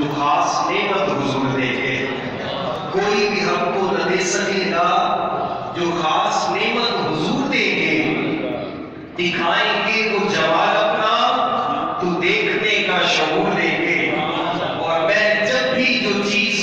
जो खास नेमत हुजूर देंगे, कोई भी हमको न दे सकेगा। जो खास नेमत हुजूर देंगे, दिखाएंगे वो जमाल अपना, तो देखने का शऊर देंगे। और मैं जब भी जो चीज